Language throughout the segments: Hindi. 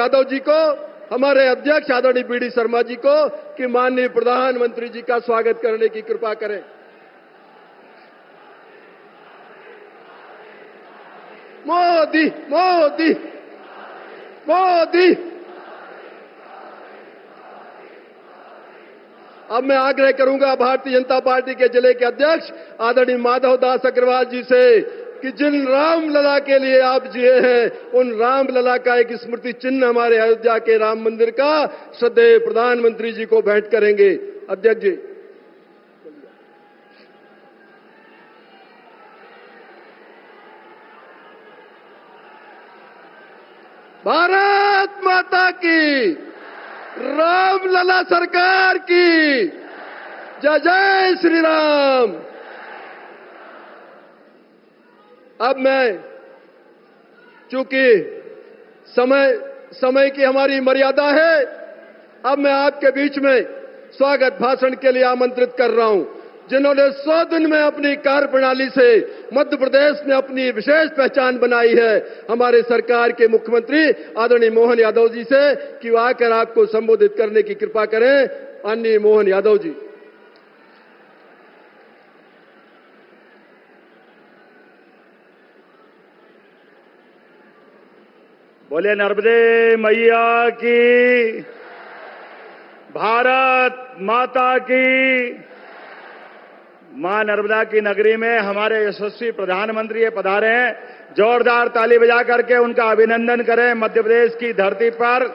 यादव जी को, हमारे अध्यक्ष आदरणीय बीडी शर्मा जी को कि माननीय प्रधानमंत्री जी का स्वागत करने की कृपा करें। मोदी मोदी मोदी। अब मैं आग्रह करूंगा भारतीय जनता पार्टी के जिले के अध्यक्ष आदरणीय माधव दास अग्रवाल जी से कि जिन रामलला के लिए आप जिए हैं, उन रामलला का एक स्मृति चिन्ह हमारे अयोध्या के राम मंदिर का श्रद्धेय प्रधानमंत्री जी को भेंट करेंगे। अध्यक्ष जी। भारत माता की, रामलला सरकार की जय जय श्री राम। अब मैं, चूंकि समय की हमारी मर्यादा है, अब मैं आपके बीच में स्वागत भाषण के लिए आमंत्रित कर रहा हूं, जिन्होंने 100 दिन में अपनी कार्यप्रणाली से मध्य प्रदेश में अपनी विशेष पहचान बनाई है, हमारे सरकार के मुख्यमंत्री आदरणीय मोहन यादव जी से कि वो आकर आपको संबोधित करने की कृपा करें। माननीय मोहन यादव जी। बोले नर्मदे मैया की, भारत माता की। मां नर्मदा की नगरी में हमारे यशस्वी प्रधानमंत्री ये पधारे हैं। जोरदार ताली बजा करके उनका अभिनंदन करें। मध्य प्रदेश की धरती पर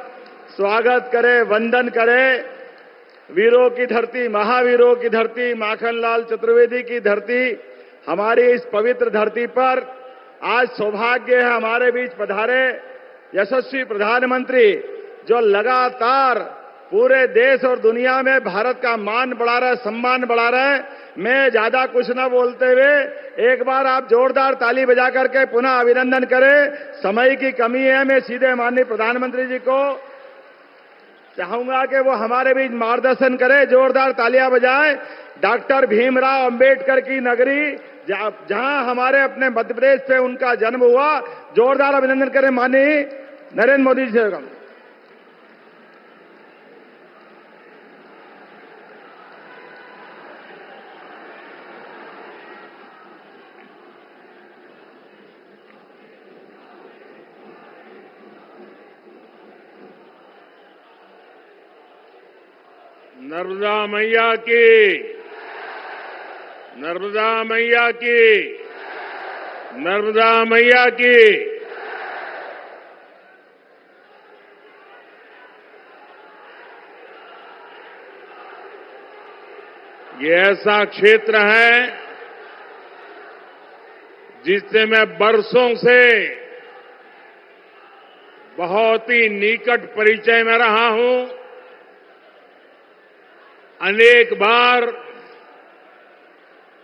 स्वागत करें, वंदन करें। वीरों की धरती, महावीरों की धरती, माखनलाल चतुर्वेदी की धरती, हमारी इस पवित्र धरती पर आज सौभाग्य है हमारे बीच पधारे यशस्वी प्रधानमंत्री, जो लगातार पूरे देश और दुनिया में भारत का मान बढ़ा रहे, सम्मान बढ़ा रहे। मैं ज्यादा कुछ न बोलते हुए एक बार आप जोरदार ताली बजा करके पुनः अभिनंदन करें। समय की कमी है, मैं सीधे माननीय प्रधानमंत्री जी को चाहूंगा कि वो हमारे बीच मार्गदर्शन करें। जोरदार तालियां बजाएं। डॉक्टर भीमराव अंबेडकर की नगरी, जहां हमारे अपने मध्य प्रदेश से उनका जन्म हुआ, जोरदार अभिनंदन करें माननीय नरेंद्र मोदी जी से। नर्मदा मैया की, नर्मदा मैया की, नर्मदा मैया की। ये ऐसा क्षेत्र है जिससे मैं बरसों से बहुत ही निकट परिचय में रहा हूं। अनेक बार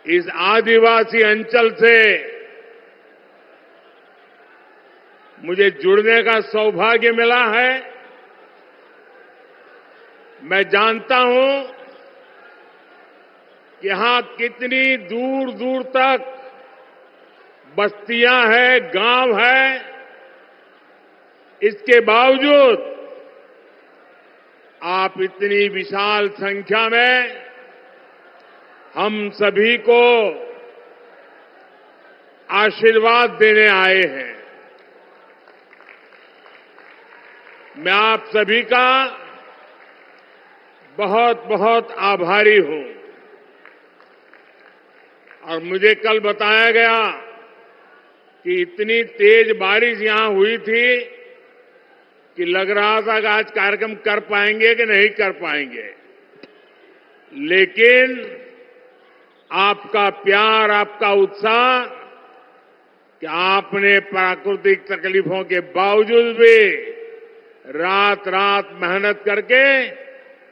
इस आदिवासी अंचल से मुझे जुड़ने का सौभाग्य मिला है। मैं जानता हूं कि यहां कितनी दूर दूर तक बस्तियां हैं, गांव हैं। इसके बावजूद आप इतनी विशाल संख्या में हम सभी को आशीर्वाद देने आए हैं। मैं आप सभी का बहुत बहुत आभारी हूं। और मुझे कल बताया गया कि इतनी तेज बारिश यहां हुई थी कि लग रहा था कि आज कार्यक्रम कर पाएंगे कि नहीं कर पाएंगे। लेकिन आपका प्यार, आपका उत्साह कि आपने प्राकृतिक तकलीफों के बावजूद भी रात रात मेहनत करके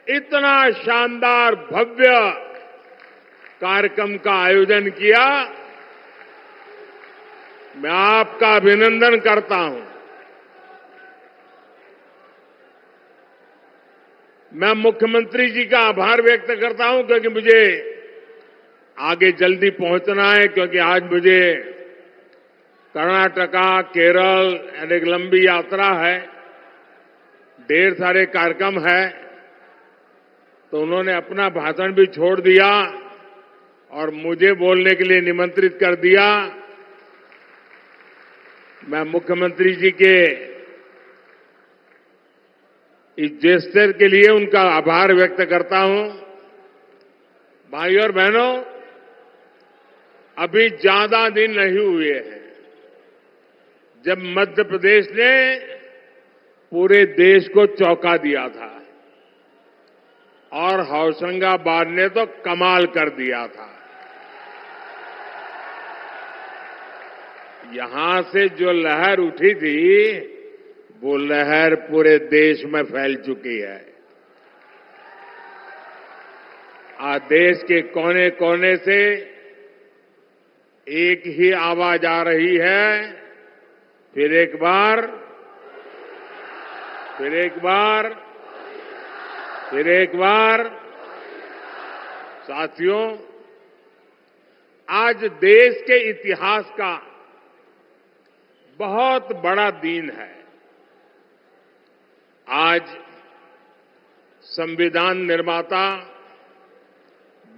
इतना शानदार भव्य कार्यक्रम का आयोजन किया। मैं आपका अभिनंदन करता हूं। मैं मुख्यमंत्री जी का आभार व्यक्त करता हूं क्योंकि मुझे आगे जल्दी पहुंचना है, क्योंकि आज मुझे कर्नाटका, केरल एक लंबी यात्रा है ढेर सारे कार्यक्रम है, तो उन्होंने अपना भाषण भी छोड़ दिया और मुझे बोलने के लिए निमंत्रित कर दिया। मैं मुख्यमंत्री जी के इस जेस्चर के लिए उनका आभार व्यक्त करता हूं। भाइयों और बहनों, अभी ज्यादा दिन नहीं हुए हैं जब मध्य प्रदेश ने पूरे देश को चौंका दिया था और होशंगाबाद ने तो कमाल कर दिया था। यहां से जो लहर उठी थी, वो लहर पूरे देश में फैल चुकी है। आज देश के कोने कोने से एक ही आवाज आ रही है, फिर एक बार, फिर एक बार, फिर एक बार। साथियों, आज देश के इतिहास का बहुत बड़ा दिन है। आज संविधान निर्माता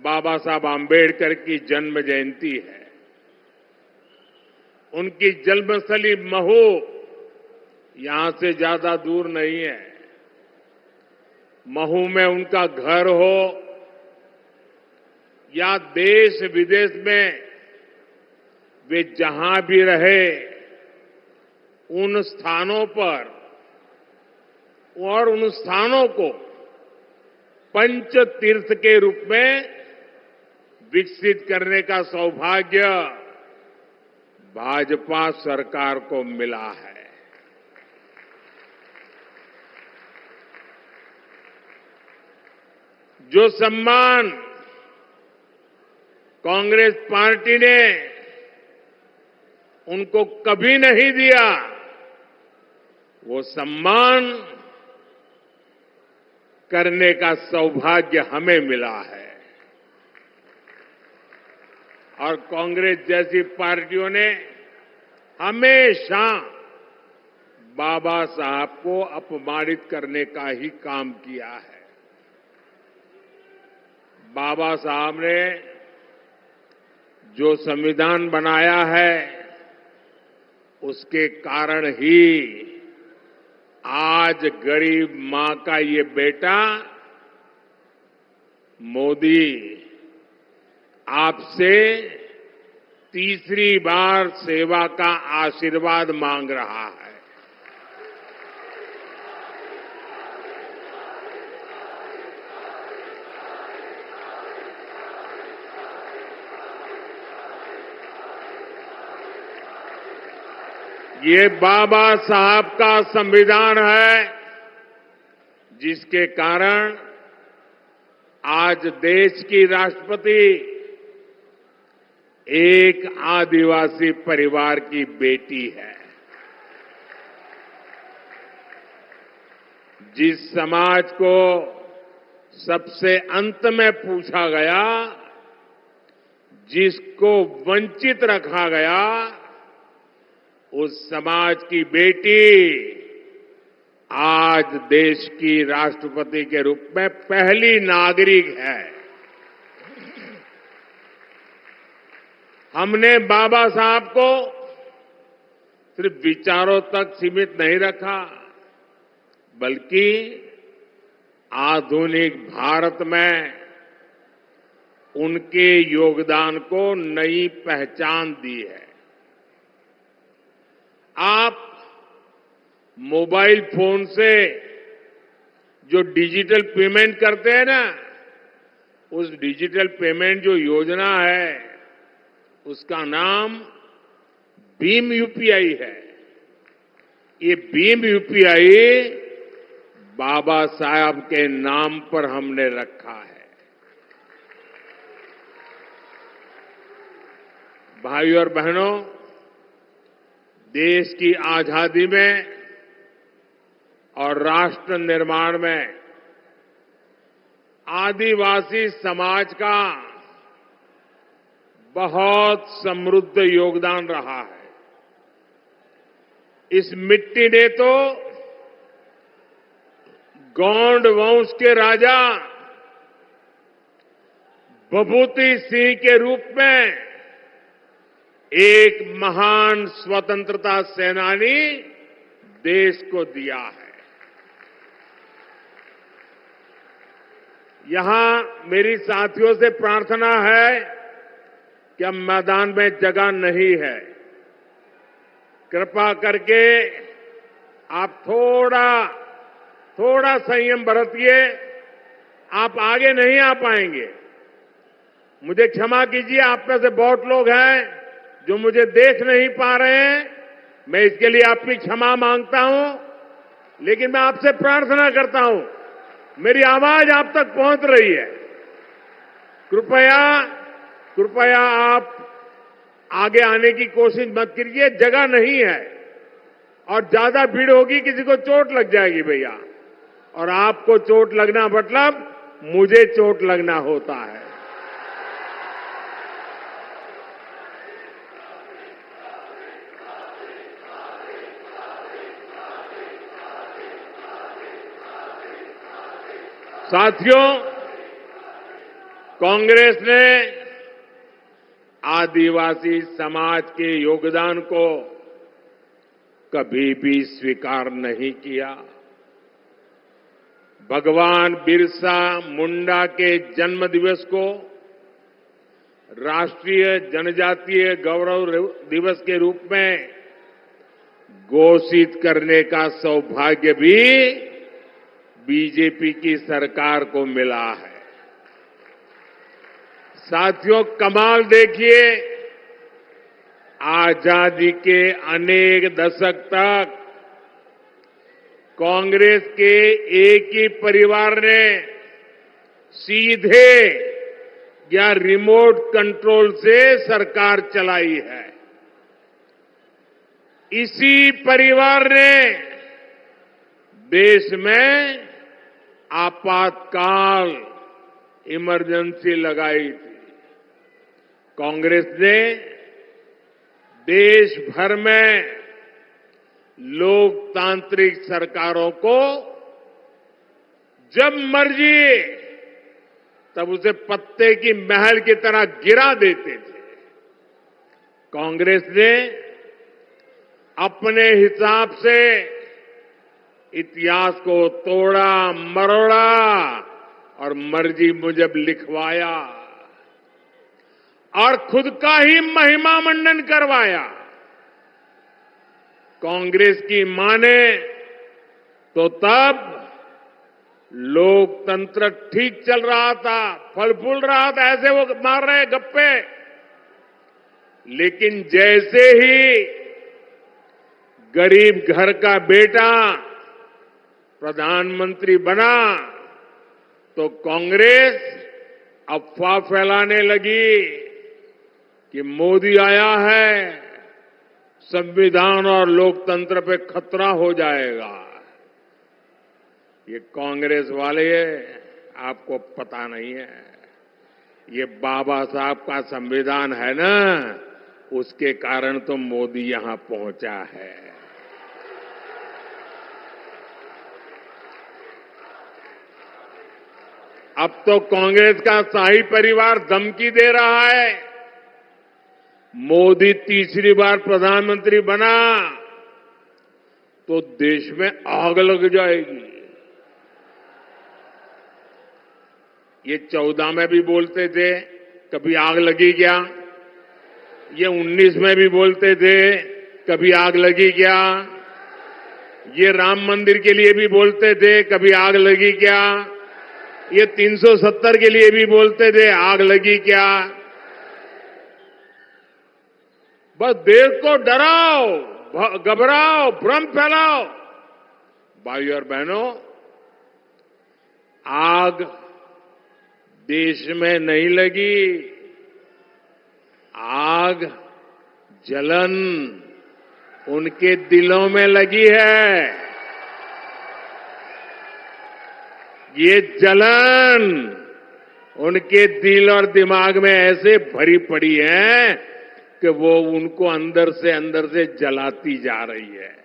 बाबा साहब आम्बेडकर की जन्म जयंती है। उनकी जन्मस्थली महू यहां से ज्यादा दूर नहीं है। महू में उनका घर हो या देश विदेश में वे जहां भी रहे, उन स्थानों पर और उन स्थानों को पंच तीर्थ के रूप में विकसित करने का सौभाग्य भाजपा सरकार को मिला है। जो सम्मान कांग्रेस पार्टी ने उनको कभी नहीं दिया, वो सम्मान करने का सौभाग्य हमें मिला है। और कांग्रेस जैसी पार्टियों ने हमेशा बाबा साहब को अपमानित करने का ही काम किया है। बाबा साहब ने जो संविधान बनाया है, उसके कारण ही आज गरीब मां का ये बेटा मोदी आपसे तीसरी बार सेवा का आशीर्वाद मांग रहा है। ये बाबा साहब का संविधान है, जिसके कारण आज देश की राष्ट्रपति एक आदिवासी परिवार की बेटी है। जिस समाज को सबसे अंत में पूछा गया, जिसको वंचित रखा गया, उस समाज की बेटी आज देश की राष्ट्रपति के रूप में पहली नागरिक है। हमने बाबा साहब को सिर्फ विचारों तक सीमित नहीं रखा, बल्कि आधुनिक भारत में उनके योगदान को नई पहचान दी है। आप मोबाइल फोन से जो डिजिटल पेमेंट करते हैं ना, उस डिजिटल पेमेंट जो योजना है, उसका नाम भीम यूपीआई है। ये भीम यूपीआई बाबा साहब के नाम पर हमने रखा है। भाइयों और बहनों, देश की आजादी में और राष्ट्र निर्माण में आदिवासी समाज का बहुत समृद्ध योगदान रहा है। इस मिट्टी ने तो गौंड वंश के राजा विभूति सिंह के रूप में एक महान स्वतंत्रता सेनानी देश को दिया है। यहां मेरी साथियों से प्रार्थना है कि अब मैदान में जगह नहीं है। कृपा करके आप थोड़ा संयम बरतिए। आप आगे नहीं आ पाएंगे। मुझे क्षमा कीजिए, आप में से बहुत लोग हैं जो मुझे देख नहीं पा रहे हैं। मैं इसके लिए आपकी क्षमा मांगता हूं, लेकिन मैं आपसे प्रार्थना करता हूं, मेरी आवाज आप तक पहुंच रही है। कृपया आप आगे आने की कोशिश मत कीजिए, जगह नहीं है और ज्यादा भीड़ होगी, किसी को चोट लग जाएगी भैया। और आपको चोट लगना मतलब मुझे चोट लगना होता है। साथियों, कांग्रेस ने आदिवासी समाज के योगदान को कभी भी स्वीकार नहीं किया। भगवान बिरसा मुंडा के जन्म दिवस को राष्ट्रीय जनजातीय गौरव दिवस के रूप में घोषित करने का सौभाग्य भी बीजेपी की सरकार को मिला है। साथियों, कमाल देखिए, आजादी के अनेक दशक तक कांग्रेस के एक ही परिवार ने सीधे या रिमोट कंट्रोल से सरकार चलाई है। इसी परिवार ने देश में आपातकाल इमरजेंसी लगाई थी। कांग्रेस ने देश भर में लोकतांत्रिक सरकारों को जब मर्जी तब उसे पत्ते की महल की तरह गिरा देते थे। कांग्रेस ने अपने हिसाब से इतिहास को तोड़ा मरोड़ा और मर्जी मुजब लिखवाया और खुद का ही महिमा मंडन करवाया। कांग्रेस की माने तो तब लोकतंत्र ठीक चल रहा था, फल फूल रहा था, ऐसे वो मार रहे गप्पे। लेकिन जैसे ही गरीब घर का बेटा प्रधानमंत्री बना तो कांग्रेस अफवाह फैलाने लगी कि मोदी आया है, संविधान और लोकतंत्र पे खतरा हो जाएगा। ये कांग्रेस वाले आपको पता नहीं है, ये बाबा साहब का संविधान है ना, उसके कारण तो मोदी यहां पहुंचा है। अब तो कांग्रेस का शाही परिवार धमकी दे रहा है, मोदी तीसरी बार प्रधानमंत्री बना तो देश में आग लग जाएगी। ये 14 में भी बोलते थे, कभी आग लगी क्या? ये 19 में भी बोलते थे, कभी आग लगी क्या? ये राम मंदिर के लिए भी बोलते थे, कभी आग लगी क्या? ये 370 के लिए भी बोलते थे, आग लगी क्या? बस देश को डराओ, घबराओ, भ्रम फैलाओ। भाइयों और बहनों, आग देश में नहीं लगी, आग जलन उनके दिलों में लगी है। ये जलन उनके दिल और दिमाग में ऐसे भरी पड़ी है कि वो उनको अंदर से जलाती जा रही है।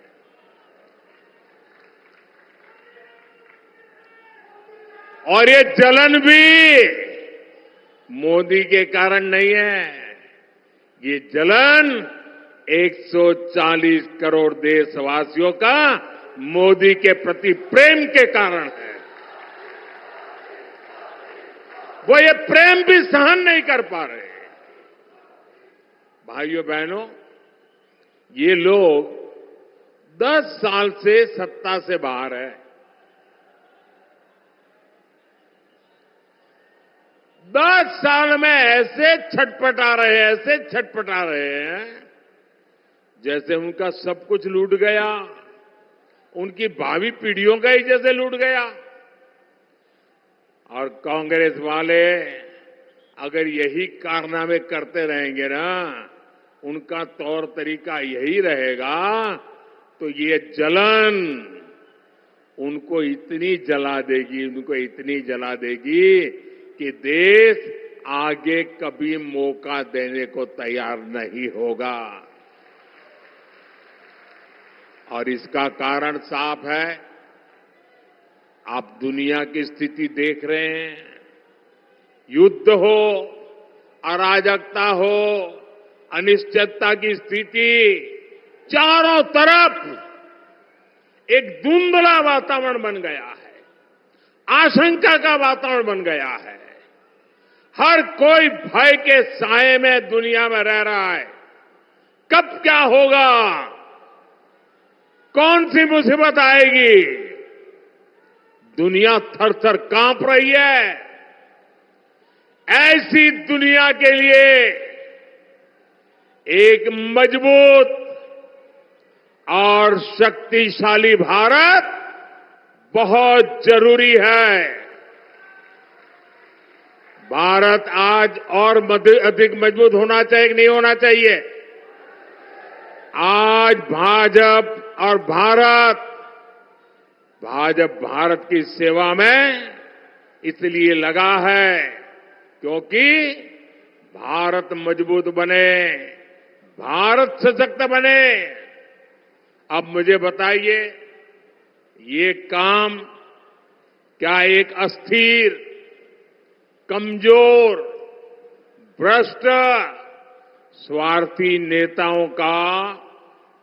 और ये जलन भी मोदी के कारण नहीं है। ये जलन 140 करोड़ देशवासियों का मोदी के प्रति प्रेम के कारण है। वो ये प्रेम भी सहन नहीं कर पा रहे। भाइयों बहनों, ये लोग 10 साल से सत्ता से बाहर है। 10 साल में ऐसे छटपटा रहे हैं जैसे उनका सब कुछ लूट गया, उनकी भावी पीढ़ियों का ही जैसे लूट गया। और कांग्रेस वाले अगर यही कारनामे करते रहेंगे ना, उनका तौर तरीका यही रहेगा, तो ये जलन उनको इतनी जला देगी कि देश आगे कभी मौका देने को तैयार नहीं होगा। और इसका कारण साफ है। आप दुनिया की स्थिति देख रहे हैं। युद्ध हो, अराजकता हो, अनिश्चितता की स्थिति, चारों तरफ एक धुंधला वातावरण बन गया है, आशंका का वातावरण बन गया है। हर कोई भय के साए में दुनिया में रह रहा है। कब क्या होगा, कौन सी मुसीबत आएगी, दुनिया थर-थर कांप रही है। ऐसी दुनिया के लिए एक मजबूत और शक्तिशाली भारत बहुत जरूरी है। भारत आज और अधिक मजबूत होना चाहिए कि नहीं होना चाहिए? आज भाजपा भारत की सेवा में इसलिए लगा है क्योंकि भारत मजबूत बने, भारत सशक्त बने। अब मुझे बताइए, ये काम क्या एक अस्थिर, कमजोर, भ्रष्ट, स्वार्थी नेताओं का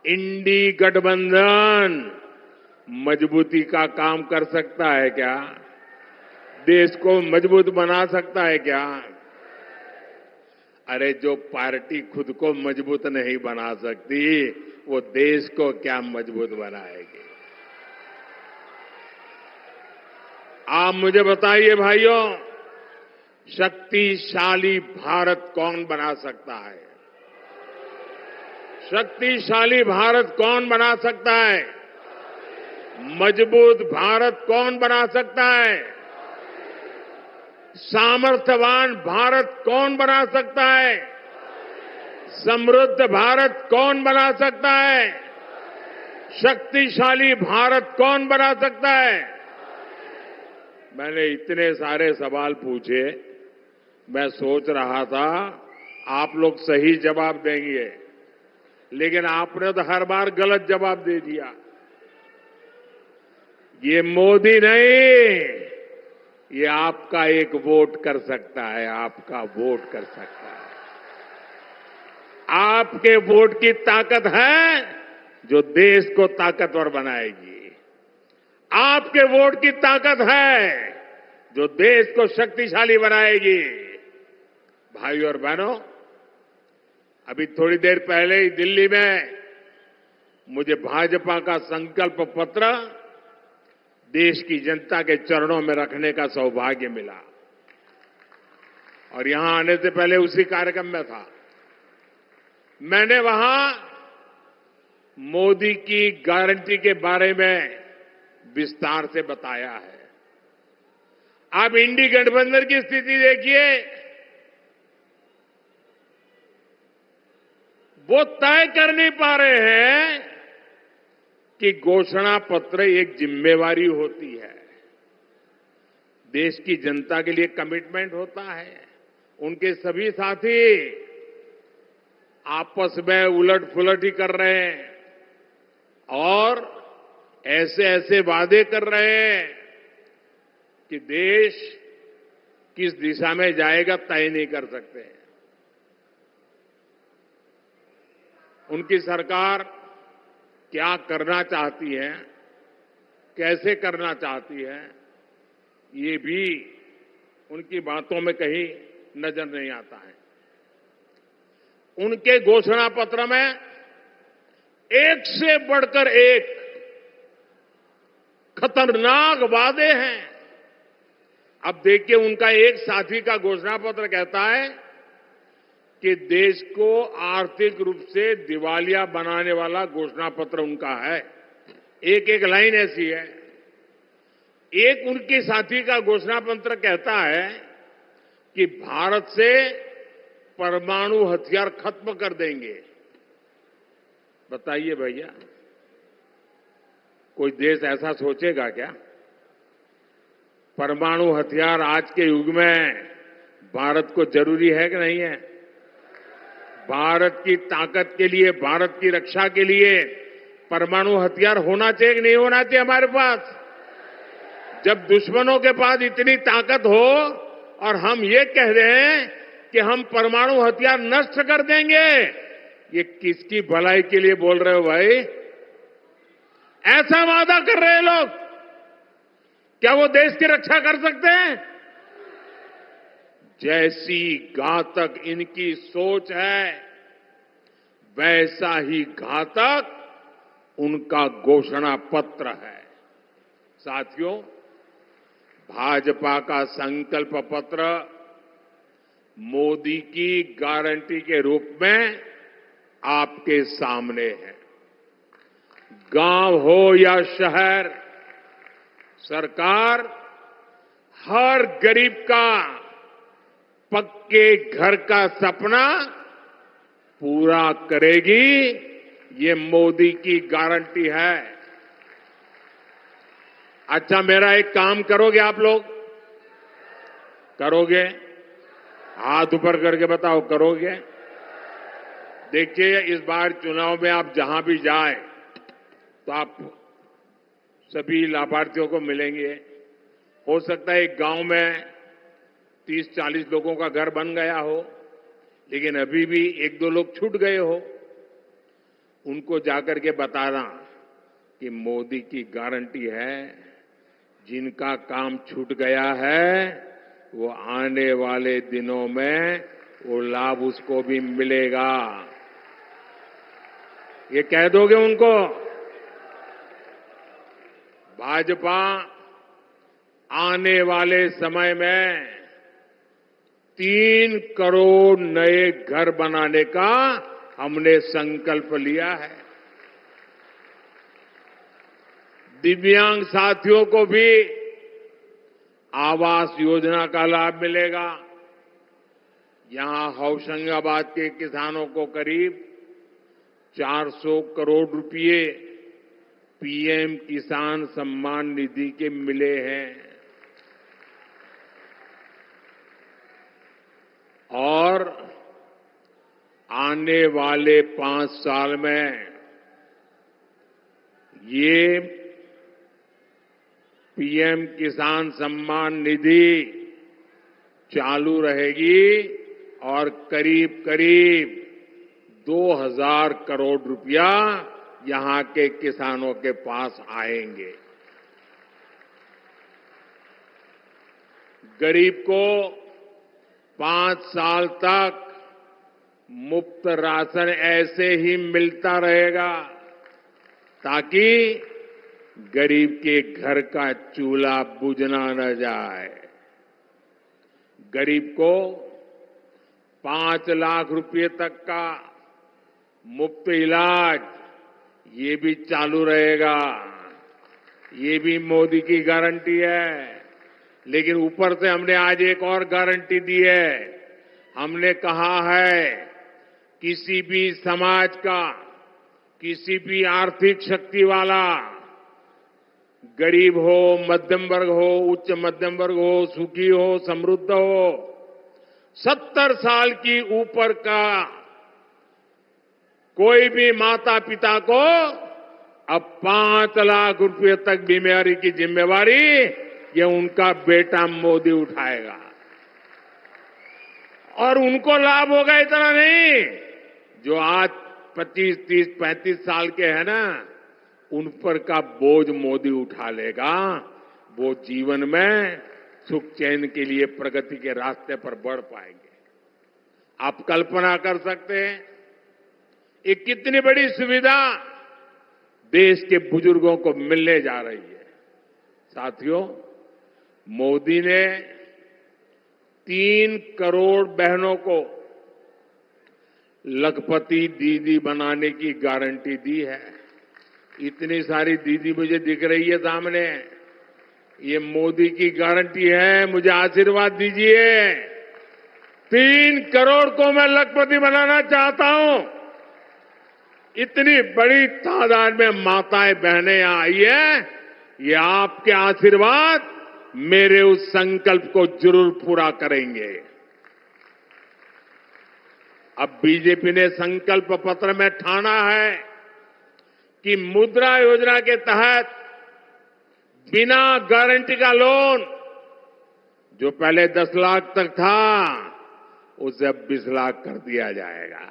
इंडी गठबंधन मजबूती का काम कर सकता है क्या? देश को मजबूत बना सकता है क्या? अरे जो पार्टी खुद को मजबूत नहीं बना सकती, वो देश को क्या मजबूत बनाएगी? आप मुझे बताइए भाइयों, शक्तिशाली भारत कौन बना सकता है? शक्तिशाली भारत कौन बना सकता है? मजबूत भारत कौन बना सकता है? सामर्थ्यवान भारत कौन बना सकता है? समृद्ध भारत कौन बना सकता है? शक्तिशाली भारत कौन बना सकता है? मैंने इतने सारे सवाल पूछे, मैं सोच रहा था आप लोग सही जवाब देंगे, लेकिन आपने तो हर बार गलत जवाब दे दिया। ये मोदी नहीं, ये आपका एक वोट कर सकता है, आपका वोट कर सकता है। आपके वोट की ताकत है जो देश को ताकतवर बनाएगी। आपके वोट की ताकत है जो देश को शक्तिशाली बनाएगी। भाइयों और बहनों, अभी थोड़ी देर पहले ही दिल्ली में मुझे भाजपा का संकल्प पत्र देश की जनता के चरणों में रखने का सौभाग्य मिला और यहां आने से पहले उसी कार्यक्रम में था। मैंने वहां मोदी की गारंटी के बारे में विस्तार से बताया है। आप इंडी गठबंधन की स्थिति देखिए, वो तय कर नहीं पा रहे हैं कि घोषणा पत्र एक जिम्मेवारी होती है, देश की जनता के लिए कमिटमेंट होता है। उनके सभी साथी आपस में उलट पुलट ही कर रहे हैं और ऐसे ऐसे वादे कर रहे हैं कि देश किस दिशा में जाएगा तय नहीं कर सकते हैं। उनकी सरकार क्या करना चाहती है, कैसे करना चाहती है, ये भी उनकी बातों में कहीं नजर नहीं आता है। उनके घोषणा पत्र में एक से बढ़कर एक खतरनाक वादे हैं। अब देखिए, उनका एक साथी का घोषणा पत्र कहता है कि देश को आर्थिक रूप से दिवालिया बनाने वाला घोषणा पत्र उनका है। एक एक लाइन ऐसी है। एक उनके साथी का घोषणा पत्र कहता है कि भारत से परमाणु हथियार खत्म कर देंगे। बताइए भैया, कोई देश ऐसा सोचेगा क्या? परमाणु हथियार आज के युग में भारत को जरूरी है कि नहीं है? भारत की ताकत के लिए, भारत की रक्षा के लिए परमाणु हथियार होना चाहिए कि नहीं होना चाहिए हमारे पास? जब दुश्मनों के पास इतनी ताकत हो और हम ये कह रहे हैं कि हम परमाणु हथियार नष्ट कर देंगे, ये किसकी भलाई के लिए बोल रहे हो भाई? ऐसा वादा कर रहे हैं लोग, क्या वो देश की रक्षा कर सकते हैं? जैसी घातक इनकी सोच है, वैसा ही घातक उनका घोषणा पत्र है। साथियों, भाजपा का संकल्प पत्र मोदी की गारंटी के रूप में आपके सामने है। गांव हो या शहर, सरकार हर गरीब का पक्के घर का सपना पूरा करेगी, ये मोदी की गारंटी है। अच्छा, मेरा एक काम करोगे आप लोग? करोगे? हाथ ऊपर करके बताओ, करोगे? देखिए, इस बार चुनाव में आप जहां भी जाए तो आप सभी लाभार्थियों को मिलेंगे। हो सकता है एक गांव में 30-40 लोगों का घर बन गया हो, लेकिन अभी भी 1-2 लोग छूट गए हो। उनको जाकर के बताना कि मोदी की गारंटी है, जिनका काम छूट गया है वो आने वाले दिनों में वो लाभ उसको भी मिलेगा। ये कह दोगे उनको? भाजपा आने वाले समय में 3 करोड़ नए घर बनाने का हमने संकल्प लिया है। दिव्यांग साथियों को भी आवास योजना का लाभ मिलेगा। यहां होशंगाबाद के किसानों को करीब 400 करोड़ रुपए पीएम किसान सम्मान निधि के मिले हैं। और आने वाले 5 साल में ये पीएम किसान सम्मान निधि चालू रहेगी और करीब करीब 2000 करोड़ रुपया यहां के किसानों के पास आएंगे। गरीब को 5 साल तक मुफ्त राशन ऐसे ही मिलता रहेगा ताकि गरीब के घर का चूल्हा बुझना न जाए। गरीब को 5 लाख रुपए तक का मुफ्त इलाज ये भी चालू रहेगा। ये भी मोदी की गारंटी है। लेकिन ऊपर से हमने आज एक और गारंटी दी है। हमने कहा है किसी भी समाज का, किसी भी आर्थिक शक्ति वाला, गरीब हो, मध्यम वर्ग हो, उच्च मध्यम वर्ग हो, सुखी हो, समृद्ध हो, 70 साल की ऊपर का कोई भी माता पिता को अब 5 लाख रुपए तक बीमारी की जिम्मेवारी ये उनका बेटा मोदी उठाएगा। और उनको लाभ होगा इतना नहीं, जो आज 25, 30, 35 साल के हैं ना, उन पर का बोझ मोदी उठा लेगा। वो जीवन में सुख चैन के लिए प्रगति के रास्ते पर बढ़ पाएंगे। आप कल्पना कर सकते हैं ये कितनी बड़ी सुविधा देश के बुजुर्गों को मिलने जा रही है। साथियों, मोदी ने 3 करोड़ बहनों को लखपति दीदी बनाने की गारंटी दी है। इतनी सारी दीदी मुझे दिख रही है सामने, ये मोदी की गारंटी है। मुझे आशीर्वाद दीजिए। 3 करोड़ को मैं लखपति बनाना चाहता हूं। इतनी बड़ी तादाद में माताएं बहनें यहां आई है, ये आपके आशीर्वाद मेरे उस संकल्प को जरूर पूरा करेंगे। अब बीजेपी ने संकल्प पत्र में ठाना है कि मुद्रा योजना के तहत बिना गारंटी का लोन, जो पहले 10 लाख तक था, उसे अब 20 लाख कर दिया जाएगा।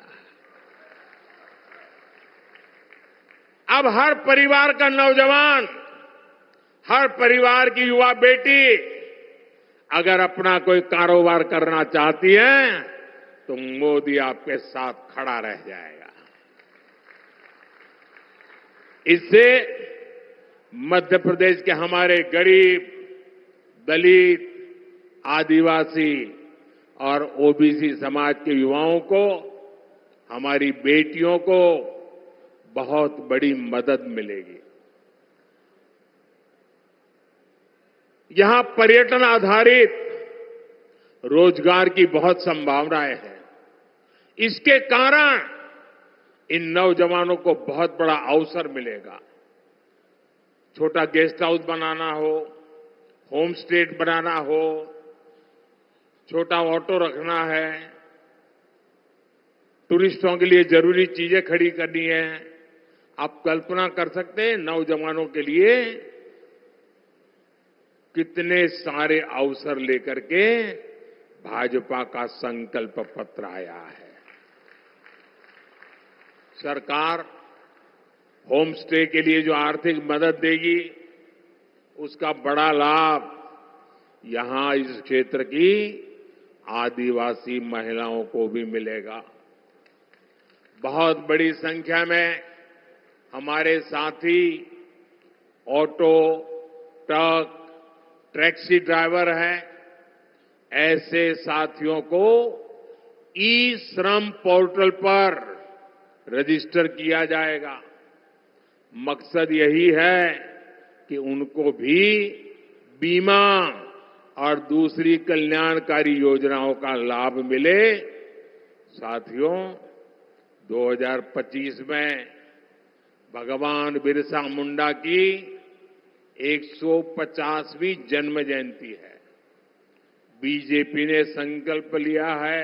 अब हर परिवार का नौजवान, हर परिवार की युवा बेटी अगर अपना कोई कारोबार करना चाहती है तो मोदी आपके साथ खड़ा रह जाएगा। इससे मध्य प्रदेश के हमारे गरीब, दलित, आदिवासी और ओबीसी समाज के युवाओं को, हमारी बेटियों को बहुत बड़ी मदद मिलेगी। यहां पर्यटन आधारित रोजगार की बहुत संभावनाएं हैं। इसके कारण इन नौजवानों को बहुत बड़ा अवसर मिलेगा। छोटा गेस्ट हाउस बनाना हो, होम स्टे बनाना हो, छोटा ऑटो रखना है, टूरिस्टों के लिए जरूरी चीजें खड़ी करनी है। आप कल्पना कर सकते हैं नौजवानों के लिए कितने सारे अवसर लेकर के भाजपा का संकल्प पत्र आया है। सरकार होम स्टे के लिए जो आर्थिक मदद देगी, उसका बड़ा लाभ यहां इस क्षेत्र की आदिवासी महिलाओं को भी मिलेगा। बहुत बड़ी संख्या में हमारे साथी ऑटो, ट्रक, टैक्सी ड्राइवर हैं। ऐसे साथियों को ई श्रम पोर्टल पर रजिस्टर किया जाएगा। मकसद यही है कि उनको भी बीमा और दूसरी कल्याणकारी योजनाओं का लाभ मिले। साथियों, 2025 में भगवान बिरसा मुंडा की 150वीं जन्म जयंती है। बीजेपी ने संकल्प लिया है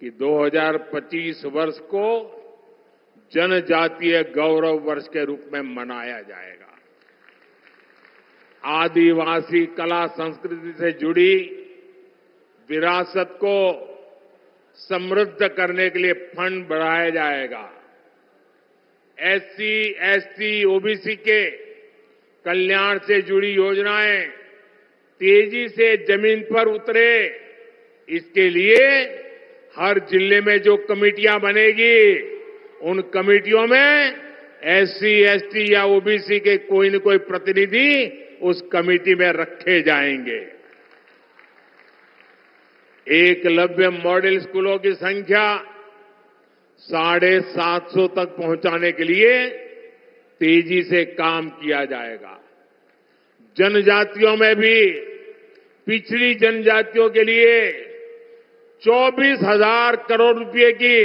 कि 2025 वर्ष को जनजातीय गौरव वर्ष के रूप में मनाया जाएगा। आदिवासी कला संस्कृति से जुड़ी विरासत को समृद्ध करने के लिए फंड बढ़ाया जाएगा। एससी, एसटी, ओबीसी के कल्याण से जुड़ी योजनाएं तेजी से जमीन पर उतरे, इसके लिए हर जिले में जो कमेटियां बनेगी, उन कमेटियों में एससी, एसटी या ओबीसी के कोई न कोई प्रतिनिधि उस कमेटी में रखे जाएंगे। एकलव्य मॉडल स्कूलों की संख्या 750 तक पहुंचाने के लिए तेजी से काम किया जाएगा। जनजातियों में भी पिछड़ी जनजातियों के लिए 24,000 करोड़ रुपए की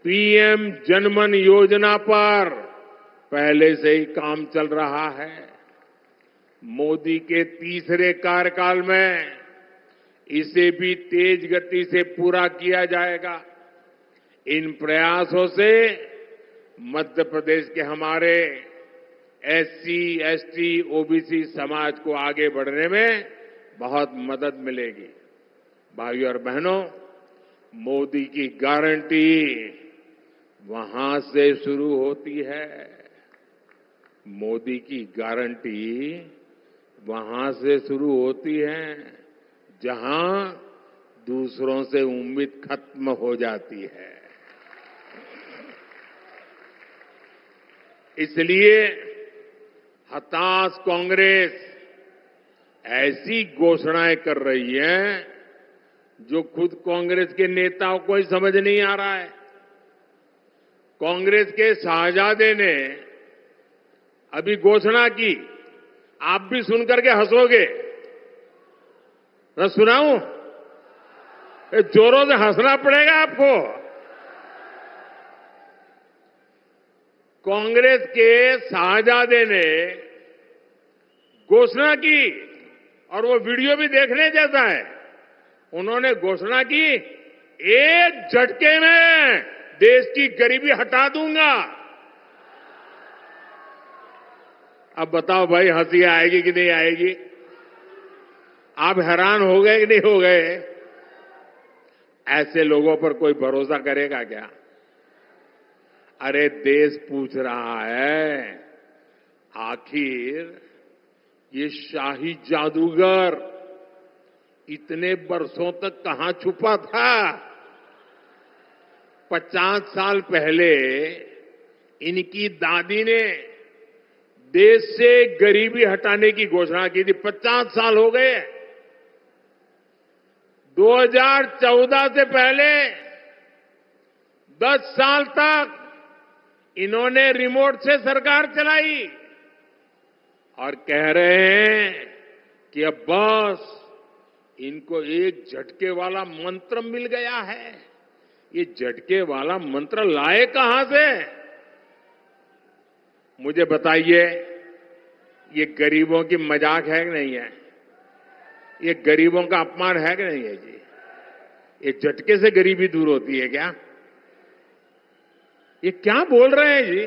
पीएम जनमन योजना पर पहले से ही काम चल रहा है। मोदी के तीसरे कार्यकाल में इसे भी तेज गति से पूरा किया जाएगा। इन प्रयासों से मध्य प्रदेश के हमारे एससी, एसटी, ओबीसी समाज को आगे बढ़ने में बहुत मदद मिलेगी। भाइयों और बहनों, मोदी की गारंटी वहां से शुरू होती है। मोदी की गारंटी वहां से शुरू होती है जहां दूसरों से उम्मीद खत्म हो जाती है। इसलिए हताश कांग्रेस ऐसी घोषणाएं कर रही है जो खुद कांग्रेस के नेताओं को ही समझ नहीं आ रहा है। कांग्रेस के शाहजादे ने अभी घोषणा की, आप भी सुनकर के हंसोगे। मैं सुनाऊं? जोरों से हंसना पड़ेगा आपको। कांग्रेस के शाहजादे ने घोषणा की और वो वीडियो भी देखने जैसा है। उन्होंने घोषणा की, एक झटके में देश की गरीबी हटा दूंगा। अब बताओ भाई, हंसी आएगी कि नहीं आएगी? आप हैरान हो गए कि नहीं हो गए? ऐसे लोगों पर कोई भरोसा करेगा क्या? अरे देश पूछ रहा है, आखिर ये शाही जादूगर इतने बरसों तक कहां छुपा था? 50 साल पहले इनकी दादी ने देश से गरीबी हटाने की घोषणा की थी। 50 साल हो गए। 2014 से पहले 10 साल तक इन्होंने रिमोट से सरकार चलाई और कह रहे हैं कि अब बस इनको एक झटके वाला मंत्र मिल गया है। ये झटके वाला मंत्र लाए कहां से? मुझे बताइए, ये गरीबों की मजाक है कि नहीं है? ये गरीबों का अपमान है कि नहीं है जी? ये झटके से गरीबी दूर होती है क्या? ये क्या बोल रहे हैं जी?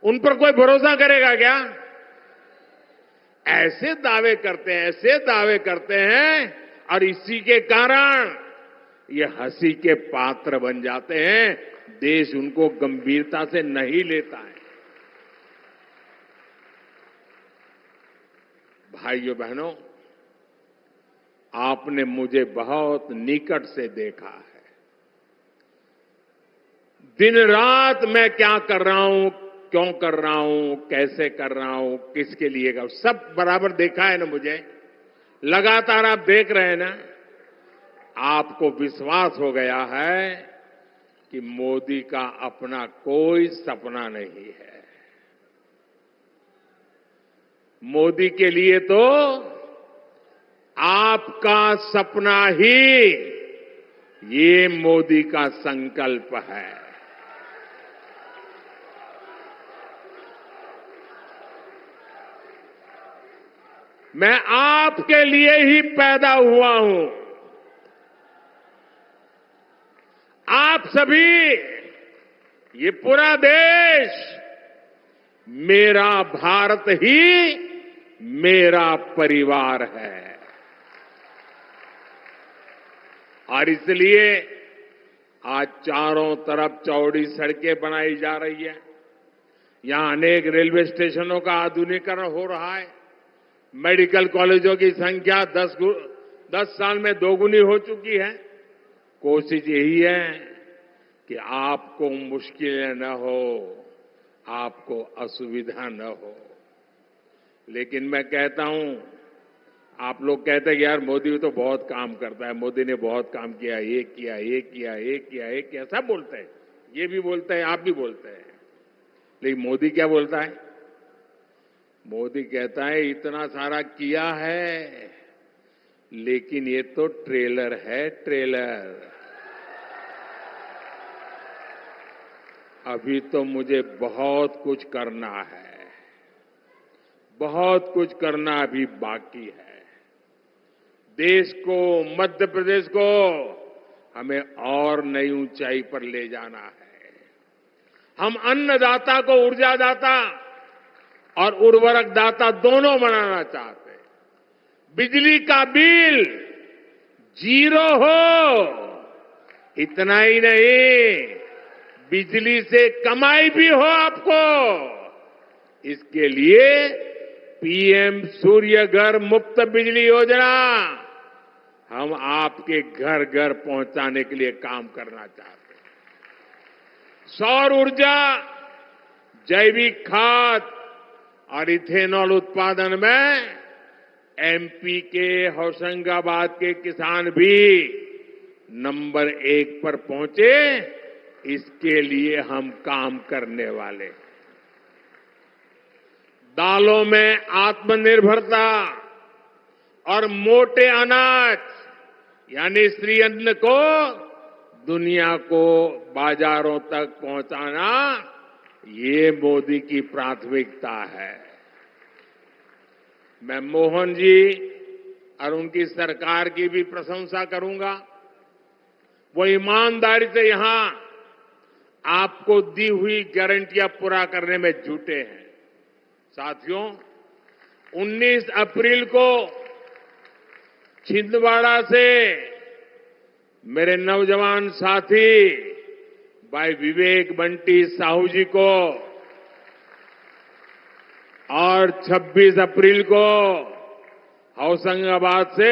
उन पर कोई भरोसा करेगा क्या? ऐसे दावे करते हैं और इसी के कारण ये हंसी के पात्र बन जाते हैं। देश उनको गंभीरता से नहीं लेता है। भाइयों बहनों, आपने मुझे बहुत निकट से देखा है। दिन रात मैं क्या कर रहा हूं, क्यों कर रहा हूं, कैसे कर रहा हूं, किसके लिए कर, सब बराबर देखा है ना मुझे। लगातार आप देख रहे हैं ना। आपको विश्वास हो गया है कि मोदी का अपना कोई सपना नहीं है। मोदी के लिए तो आपका सपना ही ये मोदी का संकल्प है। मैं आपके लिए ही पैदा हुआ हूं। आप सभी, ये पूरा देश, मेरा भारत ही मेरा परिवार है। और इसलिए आज चारों तरफ चौड़ी सड़कें बनाई जा रही है। यहां अनेक रेलवे स्टेशनों का आधुनिकीकरण हो रहा है। मेडिकल कॉलेजों की संख्या 10 साल में दोगुनी हो चुकी है। कोशिश यही है कि आपको मुश्किलें न हो, आपको असुविधा न हो। लेकिन मैं कहता हूं, आप लोग कहते हैं कि यार मोदी तो बहुत काम करता है, मोदी ने बहुत काम किया, ये किया, ये किया, ये किया, ये किया, सब बोलते हैं। ये भी बोलते हैं, आप भी बोलते हैं। लेकिन मोदी क्या बोलता है? मोदी कहता है इतना सारा किया है, लेकिन ये तो ट्रेलर है, ट्रेलर। अभी तो मुझे बहुत कुछ करना है, बहुत कुछ करना अभी बाकी है। देश को, मध्य प्रदेश को हमें और नई ऊंचाई पर ले जाना है। हम अन्नदाता को ऊर्जादाता, और उर्वरक दाता दोनों बनाना चाहते हैं। बिजली का बिल 0 हो, इतना ही नहीं, बिजली से कमाई भी हो आपको। इसके लिए पीएम सूर्य घर मुफ्त बिजली योजना हम आपके घर घर पहुंचाने के लिए काम करना चाहते हैं। सौर ऊर्जा, जैविक खाद और इथेनॉल उत्पादन में एमपी के होशंगाबाद के किसान भी नंबर 1 पर पहुंचे, इसके लिए हम काम करने वाले। दालों में आत्मनिर्भरता और मोटे अनाज यानी श्री अन्न को दुनिया को बाजारों तक पहुंचाना, ये मोदी की प्राथमिकता है। मैं मोहन जी और उनकी सरकार की भी प्रशंसा करूंगा। वो ईमानदारी से यहां आपको दी हुई गारंटियां पूरा करने में जुटे हैं। साथियों, 19 अप्रैल को छिंदवाड़ा से मेरे नौजवान साथी भाई विवेक बंटी साहू जी को और 26 अप्रैल को होशंगाबाद से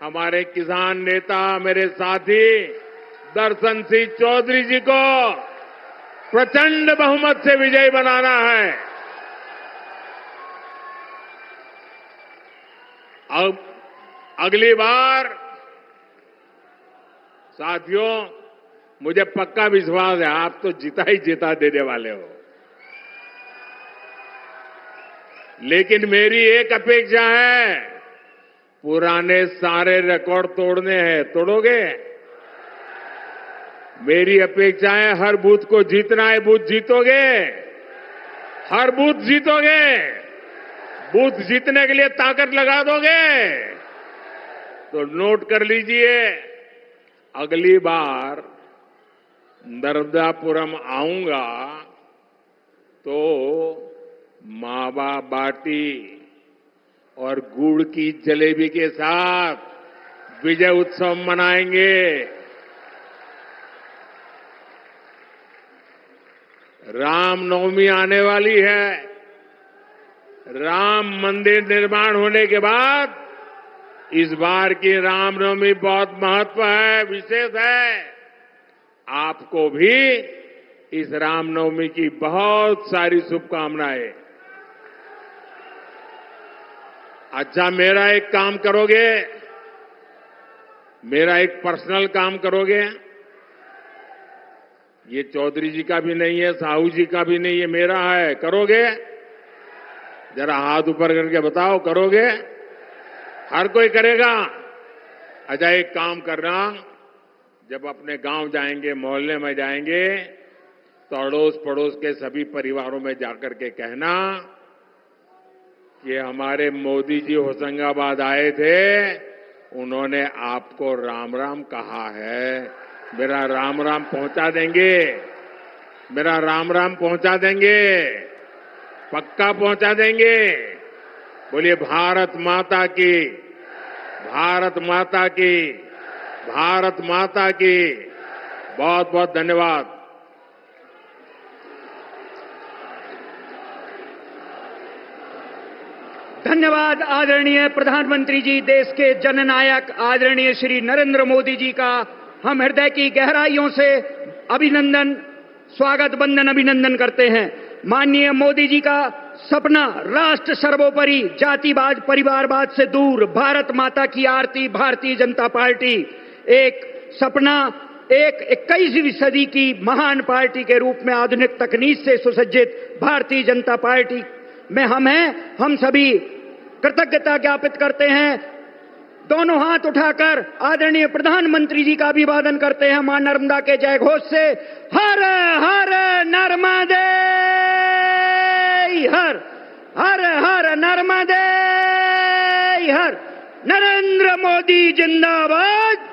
हमारे किसान नेता मेरे साथी दर्शन सिंह चौधरी जी को प्रचंड बहुमत से विजयी बनाना है। अब अगली बार साथियों, मुझे पक्का विश्वास है आप तो जीता ही जीता देने वाले हो, लेकिन मेरी एक अपेक्षा है, पुराने सारे रिकॉर्ड तोड़ने हैं। तोड़ोगे? मेरी अपेक्षा है हर बूथ को जीतना है। बूथ जीतोगे? हर बूथ जीतोगे? बूथ जीतने के लिए ताकत लगा दोगे? तो नोट कर लीजिए, अगली बार नर्मदापुरम आऊंगा तो मावा बाटी और गुड़ की जलेबी के साथ विजय उत्सव मनाएंगे। रामनवमी आने वाली है। राम मंदिर निर्माण होने के बाद इस बार की रामनवमी बहुत महत्व है, विशेष है। आपको भी इस रामनवमी की बहुत सारी शुभकामनाएं। अच्छा, मेरा एक काम करोगे? मेरा एक पर्सनल काम करोगे? ये चौधरी जी का भी नहीं है, साहू जी का भी नहीं है, मेरा है। करोगे? जरा हाथ ऊपर करके बताओ, करोगे? हर कोई करेगा? अच्छा, एक काम करना, जब अपने गांव जाएंगे, मोहल्ले में जाएंगे, तो अड़ोस पड़ोस के सभी परिवारों में जाकर के कहना कि हमारे मोदी जी होशंगाबाद आए थे, उन्होंने आपको राम राम कहा है। मेरा राम राम पहुंचा देंगे? मेरा राम राम पहुंचा देंगे? पक्का पहुंचा देंगे? बोलिए भारत माता की, भारत माता की, भारत माता की। बहुत बहुत धन्यवाद। धन्यवाद आदरणीय प्रधानमंत्री जी। देश के जननायक आदरणीय श्री नरेंद्र मोदी जी का हम हृदय की गहराइयों से अभिनंदन, स्वागत, वंदन, अभिनंदन करते हैं। माननीय मोदी जी का सपना राष्ट्र सर्वोपरि, जातिवाद, परिवारवाद से दूर, भारत माता की आरती, भारतीय जनता पार्टी एक सपना, एक 21वीं सदी की महान पार्टी के रूप में आधुनिक तकनीक से सुसज्जित भारतीय जनता पार्टी में हम सभी कृतज्ञता ज्ञापित करते हैं। दोनों हाथ उठाकर आदरणीय प्रधानमंत्री जी का अभिवादन करते हैं मां नर्मदा के जय घोष से। हर हर नर्मदे, हर हर हर नर्मदे, हर। नरेंद्र मोदी जिंदाबाद।